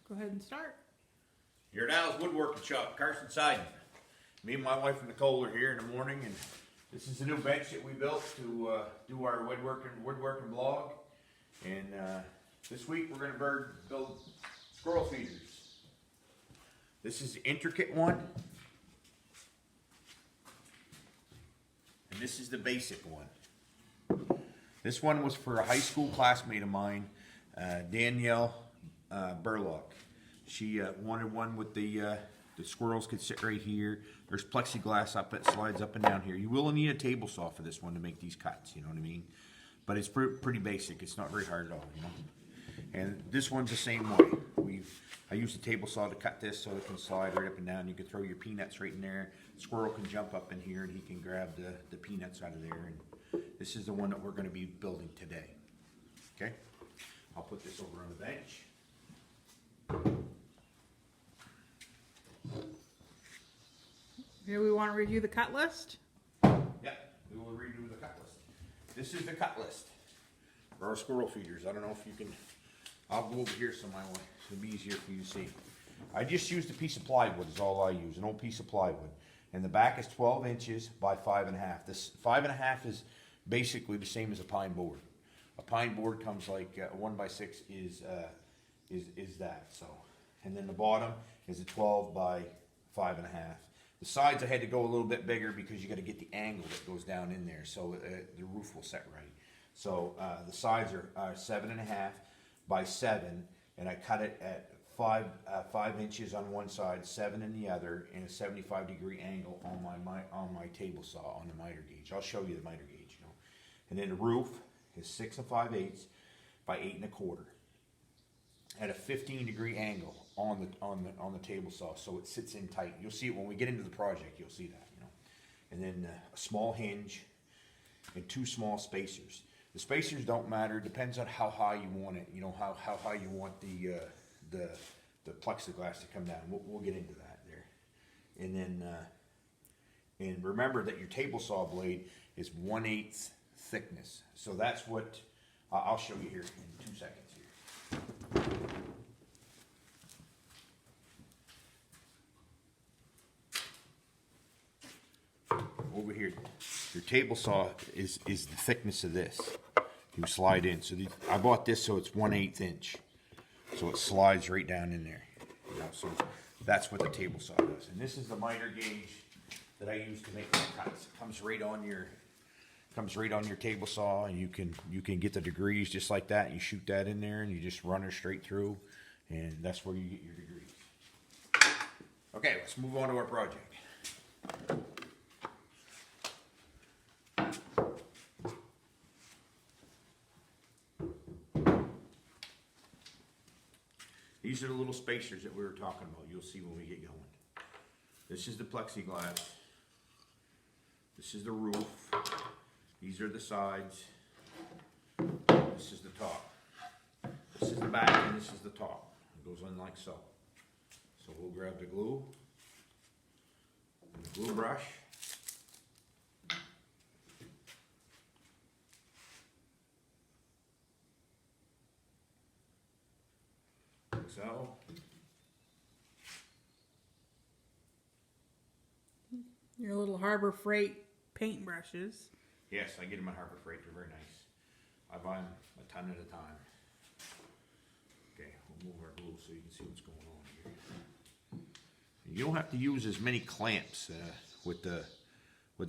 Go ahead and start. Here now is Woodworking Shop, Carson Siding. Me and my wife Nicole are here in the morning, and this is the new bench that we built to do our woodworking blog. And this week we're going to build squirrel feeders. This is the intricate one, and this is the basic one. This one was for a high school classmate of mine, Danielle Burlock. She wanted one with the squirrels could sit right here. There's plexiglass up that slides up and down here. You will need a table saw for this one to make these cuts, you know what I mean? But it's pretty basic. It's not very hard at all, you know? And this one's the same way. I use the table saw to cut this so it can slide right up and down. You can throw your peanuts right in there. The squirrel can jump up in here and he can grab the peanuts out of there. And this is the one that we're going to be building today. Okay? I'll put this over on the bench. Here we want to review the cut list. Yeah, we will redo the cut list. This is the cut list for our squirrel feeders. I don't know if you can, I'll go over here so it'll be easier for you to see. I just used a piece of plywood is all I use, an old piece of plywood. And the back is 12 inches by 5.5. This 5.5 is basically the same as a pine board. A pine board comes like 1x6 is that, so. And then the bottom is a 12 by 5.5. The sides I had to go a little bit bigger because you got to get the angle that goes down in there so the roof will set right. So the sides are 7.5 by 7, and I cut it at 5 inches on one side, 7 in the other, and a 75-degree angle on my table saw on the miter gauge. I'll show you the miter gauge, you know. And then the roof is 6 5/8 by 8 1/4 at a 15-degree angle on the table saw, so it sits in tight. You'll see it when we get into the project. You'll see that, you know. And then a small hinge and 2 small spacers. The spacers don't matter. It depends on how high you want it. You know how high you want the plexiglass to come down. We'll get into that there. And then and remember that your table saw blade is 1/8 thickness. So that's what I'll show you here in 2 seconds here. Over here, your table saw is the thickness of this. You slide in. So I bought this so it's 1/8 inch. So it slides right down in there. You know, so that's what the table saw does. And this is the miter gauge that I use to make my cuts. It comes right on your table saw, and you can get the degrees just like that. You shoot that in there and you just run it straight through, and that's where you get your degrees. Okay, let's move on to our project. These are the little spacers that we were talking about. You'll see when we get going. This is the plexiglass. This is the roof. These are the sides. This is the top. This is the back and this is the top. It goes on like so. So we'll grab the glue and the glue brush. So, Your little Harbor Freight paintbrushes. yes, I get them at Harbor Freight. They're very nice. I buy them a ton at a time. Okay, we'll move our glue so you can see what's going on here. You don't have to use as many clamps with the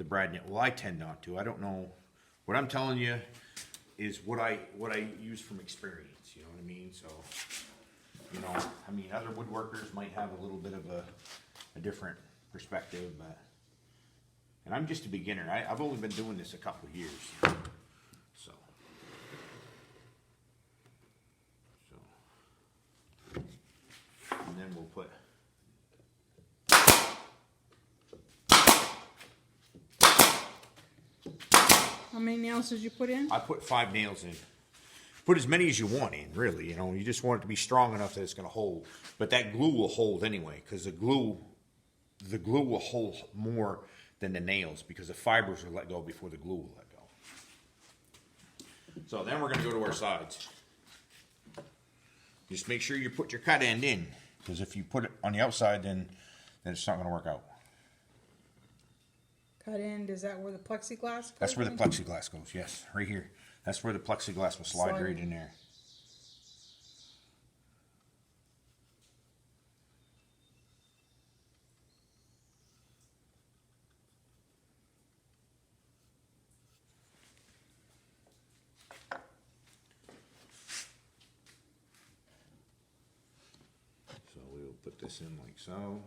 brad nit. Well, I tend not to. I don't know. What I'm telling you is what I use from experience. You know what I mean? So. You know, I mean, other woodworkers might have a little bit of a different perspective, and I'm just a beginner. I've only been doing this a couple of years, so and then we'll put. How many nails did you put in? I put 5 nails in. Put as many as you want in, really. You know, you just want it to be strong enough that it's going to hold. But that glue will hold anyway, because the glue will hold more than the nails, because the fibers will let go before the glue will let go. So then we're going to go to our sides. Just make sure you put your cut end in, because if you put it on the outside, then it's not going to work out. Cut end, is that where the plexiglass goes? That's where the plexiglass goes, yes, right here. That's where the plexiglass will slide right in there. So we'll put this in like so.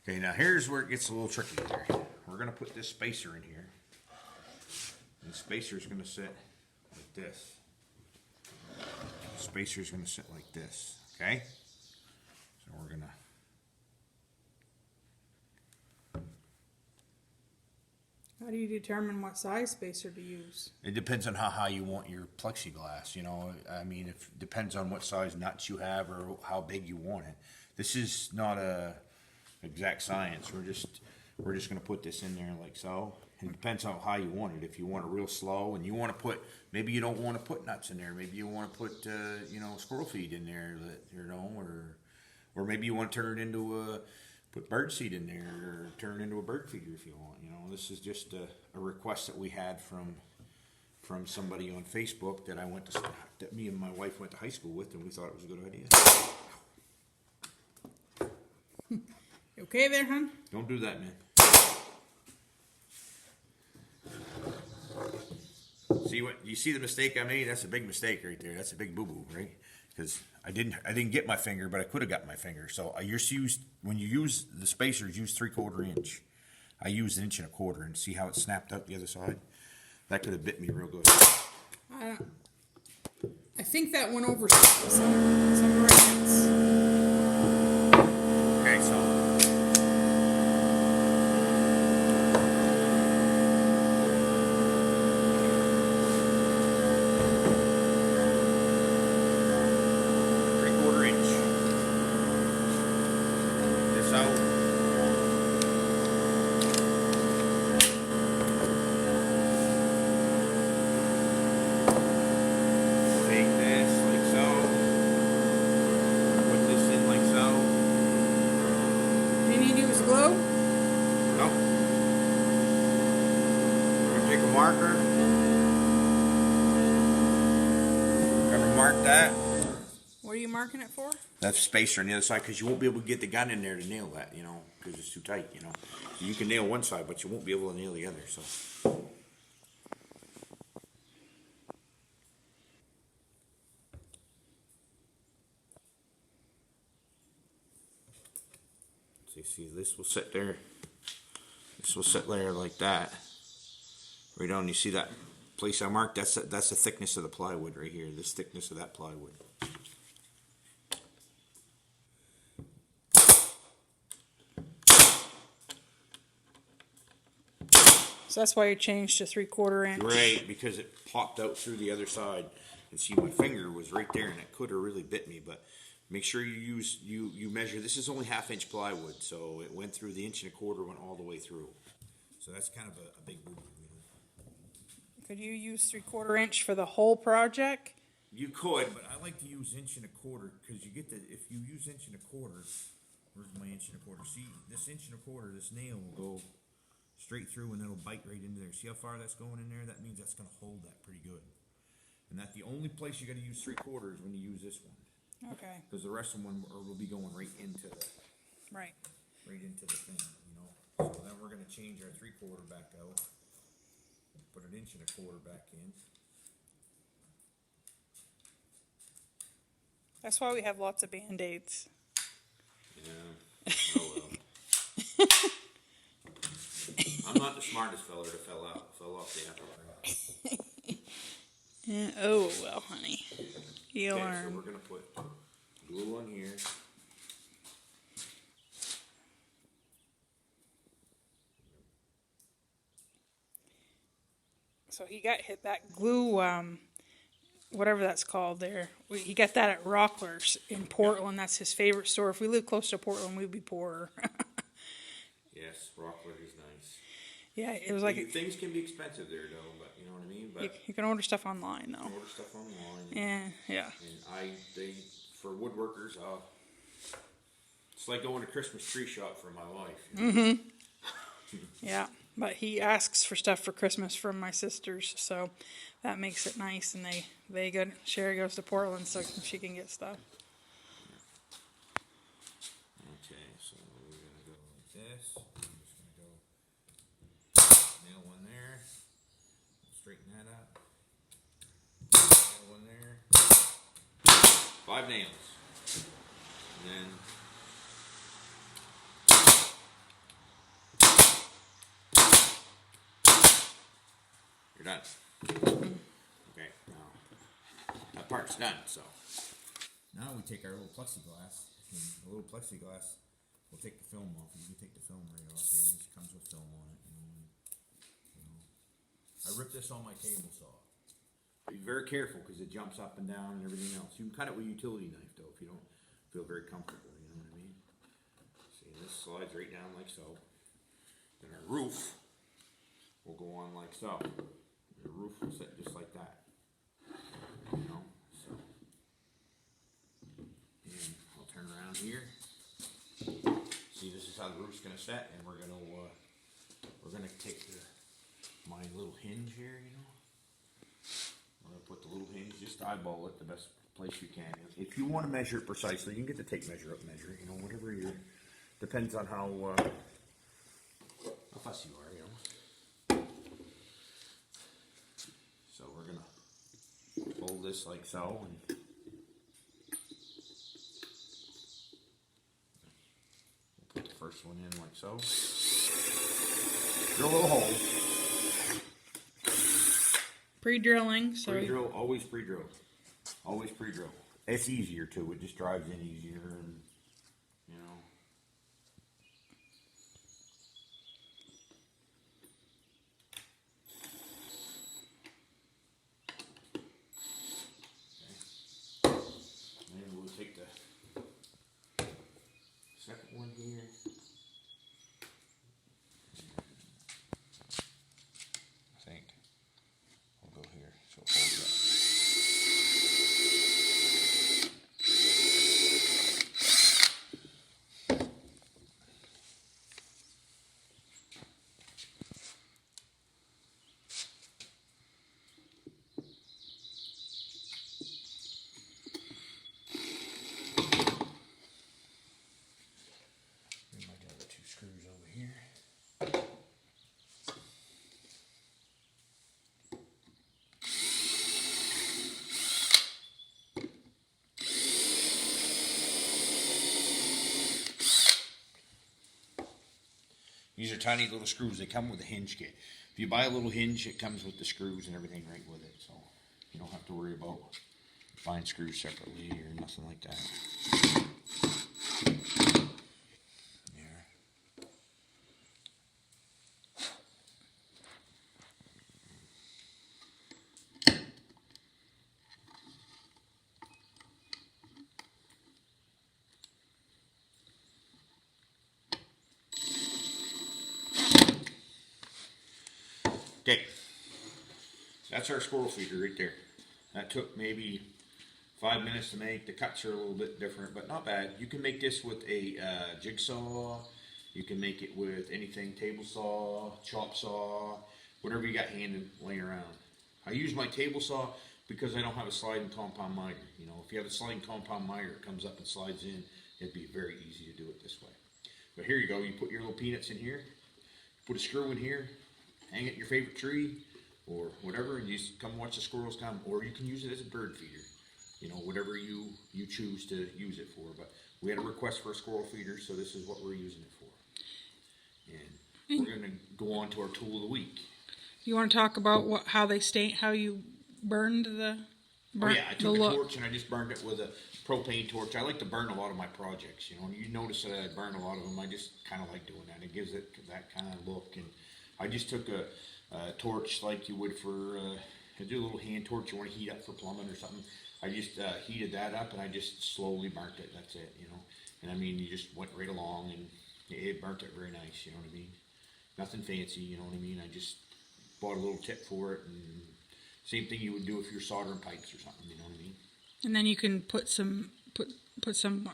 Okay, now here's where it gets a little tricky here. We're going to put this spacer in here. And the spacer is going to sit like this. The spacer is going to sit like this, okay? So we're going to... How do you determine what size spacer to use? It depends on how high you want your plexiglass, you know. I mean, it depends on what size nuts you have or how big you want it. This is not a exact science. We're just going to put this in there like so. It depends on how high you want it. If you want it real slow and you want to put, maybe you don't want to put nuts in there. Maybe you want to put, you know, squirrel feed in there, you know, or maybe you want to turn it into put bird seed in there, or turn it into a bird feeder if you want. You know, this is just a request that we had from somebody on Facebook that me and my wife went to high school with, and we thought it was a good idea. You okay there, hon? Don't do that, man. You see the mistake I made? That's a big mistake right there. That's a big boo-boo, right? Because I didn't get my finger, but I could have got my finger. So I just used, when you use the spacers, use 3/4 inch. I used 1 1/4 inch, and see how it snapped out the other side? That could have bit me real good. I think that went over some brackets. Okay, so marker. Gonna mark that. What are you marking it for? That's spacer on the other side, because you won't be able to get the gun in there to nail that, you know, because it's too tight, you know. So you can nail one side, but you won't be able to nail the other, so. So you see, this will sit there. This will sit there like that. Right on, you see that place I marked? That's the thickness of the plywood right here. This thickness of that plywood. So that's why you changed to 3/4 inch. Right, because it popped out through the other side. And see, my finger was right there, and it could have really bit me. But make sure you measure. This is only 1/2 inch plywood, so it went through the 1 1/4, went all the way through. So that's kind of a big move. Could you use 3/4 inch for the whole project? You could, but I like to use 1 1/4 because you get the, if you use 1 1/4, where's my 1 1/4? See, this 1 1/4, this nail will go straight through and it'll bite right into there. See how far that's going in there? That means that's going to hold that pretty good. And that's the only place you got to use 3/4 when you use this one. Okay. Because the rest of them will be going right into the Right. right into the thing, you know. So then we're going to change our 3/4 back out. Put an 1 1/4 back in. That's why we have lots of Band-Aids. Yeah. Oh well. I'm not the smartest fella that fell off the apple. Yeah, oh well, honey. You'll Okay, learn. so we're gonna put glue on here. So he got hit that glue, whatever that's called there. He got that at Rockler's in Portland. That's his favorite store. If we lived close to Portland, we'd be poorer. Yes, Rockford is nice. Yeah, it was like Things can be expensive there, though, but you know what I mean? But you can order stuff online though. order stuff online. And yeah, And for woodworkers, it's like going to Christmas tree shop for my wife. You know? yeah. But he asks for stuff for Christmas from my sisters, so that makes it nice. And Sherry goes to Portland so she can get stuff. Okay, so we're gonna go like this. I'm just gonna go nail one there. Straighten that up. Nail one there. 5 nails. And then you're done. Okay, now that part's done, so. Now we take our little plexiglass, and the little plexiglass, we'll take the film off. You can take the film right off here. It just comes with film on it, I ripped this on my table saw. Be very careful because it jumps up and down and everything else. You can cut it with a utility knife though if you don't feel very comfortable, you know what I mean? See, this slides right down like so. Then our roof will go on like so. The roof will sit just like that. You know, so. And I'll turn around here. See, this is how the roof's gonna set, and we're gonna take my little hinge here, you know. We're gonna put the little hinge, just eyeball it the best place you can. If you want to measure it precisely, you can get the tape measure up measure, you know, whatever depends on how fussy you are, you know. So we're gonna fold this like so, and we'll put the first one in like so. Drill a little hole. Pre-drilling, so Pre-drill, always pre-drill. Always pre-drill. It's easier too, it just drives in easier and, you know. Okay. And then we'll take the second one here. I think we'll go here so it holds up. Bring my other 2 screws over here. These are tiny little screws. They come with a hinge kit. If you buy a little hinge, it comes with the screws and everything right with it. So you don't have to worry about buying screws separately or nothing like that. There. Okay, that's our squirrel feeder right there. That took maybe 5 minutes to make. The cuts are a little bit different, but not bad. You can make this with a jigsaw. You can make it with anything, table saw, chop saw, whatever you got handy laying around. I use my table saw because I don't have a sliding compound miter. You know, if you have a sliding compound miter, it comes up and slides in. It'd be very easy to do it this way. But here you go. You put your little peanuts in here. Put a screw in here. Hang it in your favorite tree or whatever, and you just come watch the squirrels come. Or you can use it as a bird feeder. You know, whatever you choose to use it for. But we had a request for a squirrel feeder, so this is what we're using it for. And we're going to go on to our tool of the week. you want to talk about how you burned the? Oh yeah, I took a torch and I just burned it with a propane torch. I like to burn a lot of my projects, you know, and you notice that I burn a lot of them. I just kind of like doing that. It gives it that kind of look. And I just took torch like you would for, do a little hand torch you want to heat up for plumbing or something. I just heated that up and I just slowly burnt it. That's it, you know. And I mean, you just went right along and it burnt it very nice, you know what I mean. Nothing fancy, you know what I mean. I just bought a little tip for it, and same thing you would do if you're soldering pipes or something, you know what I mean. And then you can put some polyurethane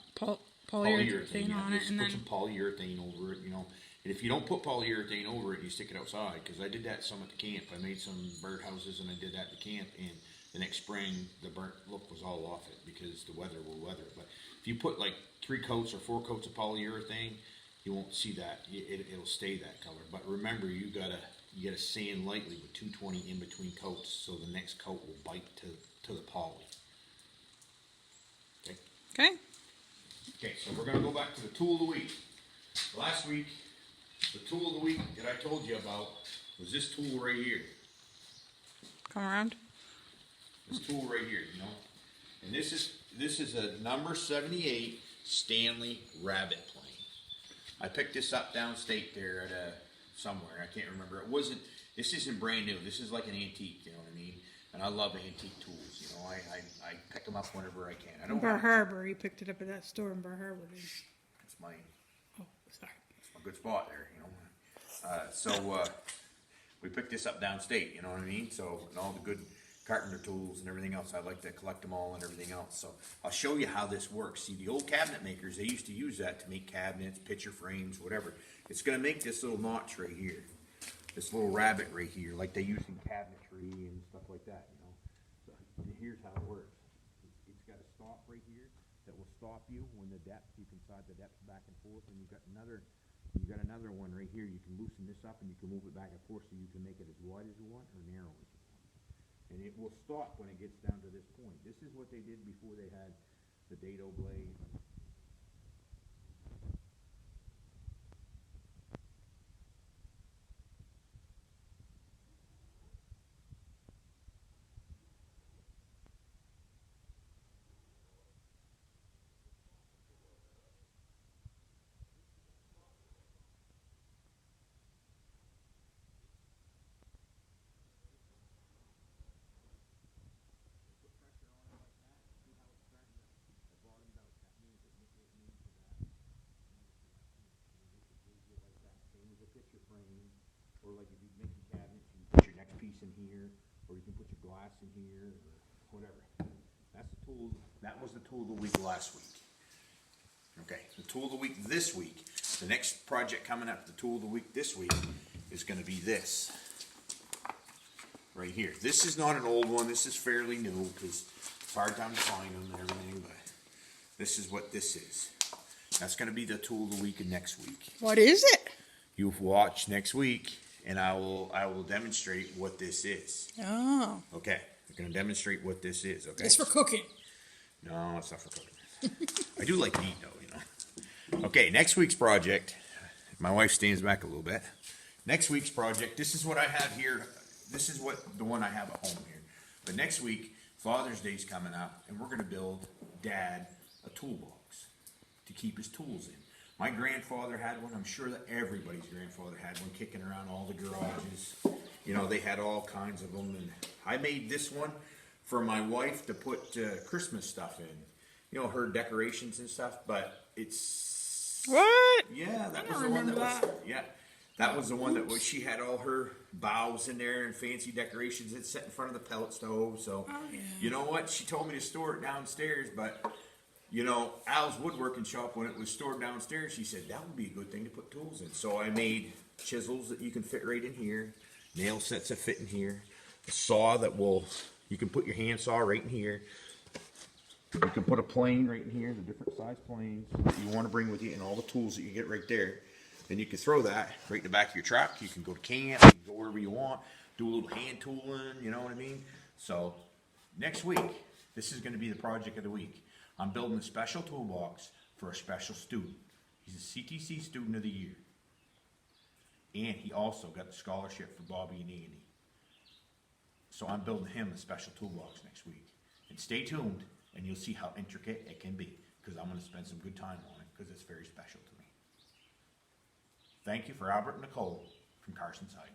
on it, just and put then some polyurethane over it, you know. And if you don't put polyurethane over it, you stick it outside, because I did that some at the camp. I made some birdhouses and I did that at the camp, and the next spring the burnt look was all off it because the weather will weather it. But if you put like 3 coats or 4 coats of polyurethane, you won't see that. It'll stay that color. But remember, you gotta sand lightly with 220 in between coats, so the next coat will bite to the poly. Okay. okay. Okay, so we're gonna go back to the tool of the week. Last week, the tool of the week that I told you about was this tool right here. Come around. This tool right here, you know, and this is a number 78 Stanley rabbit plane. I picked this up downstate there at somewhere. I can't remember. This isn't brand new. This is like an antique, you know what I mean? And I love antique tools, you know. I pick them up whenever I can. I don't Bar Harbor. You picked it up at that store in Bar Harbor. It's my Sorry. It's a good spot there, you know. So we picked this up downstate, you know what I mean? So, and all the good carpenter tools and everything else, I like to collect them all and everything else. So I'll show you how this works. See, the old cabinet makers, they used to use that to make cabinets, picture frames, whatever. It's going to make this little notch right here, this little rabbit right here, like they use in cabinetry and stuff like that, you know. So here's how it works. It's got a stop right here that will stop you when the depth, you can slide the depth back and forth, and you've got another one right here. You can loosen this up and you can move it back and forth, so you can make it as wide as you want or narrow as you want. And it will stop when it gets down to this point. This is what they did before they had the dado blade. Or like if you're making cabinets, you can put your next piece in here, or you can put your glass in here, or whatever. That's the tool. That was the tool of the week last week. Okay, the tool of the week this week. The next project coming up, the tool of the week this week, is going to be this right here. This is not an old one. This is fairly new because it's a hard time to find them and everything. But this is what this is. That's going to be the tool of the week and next week. What is it? You'll watch next week, and I will demonstrate what this is. Oh. Okay, I'm going to demonstrate what this is, okay? It's for cooking. No, it's not for cooking. I do like meat, though, you know. Okay, next week's project. My wife stands back a little bit. Next week's project, this is what I have here. This is the one I have at home here. But next week, Father's Day's coming up, and we're going to build Dad a toolbox to keep his tools in. My grandfather had one. I'm sure that everybody's grandfather had one kicking around all the garages. You know, they had all kinds of them. And I made this one for my wife to put Christmas stuff in. You know, her decorations and stuff. But it's... What? Yeah, that was the one that was... that. Yeah, that was the one that was... She had all her boughs in there and fancy decorations. It's set in front of the pellet stove. So, you know what? She told me to store it downstairs, but... You know, Al's woodworking shop, when it was stored downstairs, she said that would be a good thing to put tools in. So I made chisels that you can fit right in here, nail sets that fit in here, a saw that you can put your hand saw right in here. You can put a plane right in here, the different size planes that you want to bring with you, and all the tools that you get right there. Then you can throw that right in the back of your truck. You can go to camp, you can go wherever you want, do a little hand tooling, you know what I mean? So next week, this is going to be the project of the week. I'm building a special toolbox for a special student. He's a CTC Student of the Year. And he also got the scholarship for Bobby and Andy. So I'm building him a special toolbox next week. And stay tuned, and you'll see how intricate it can be, because I'm going to spend some good time on it, because it's very special to me. Thank you for Albert and Nicole from Carson Siding.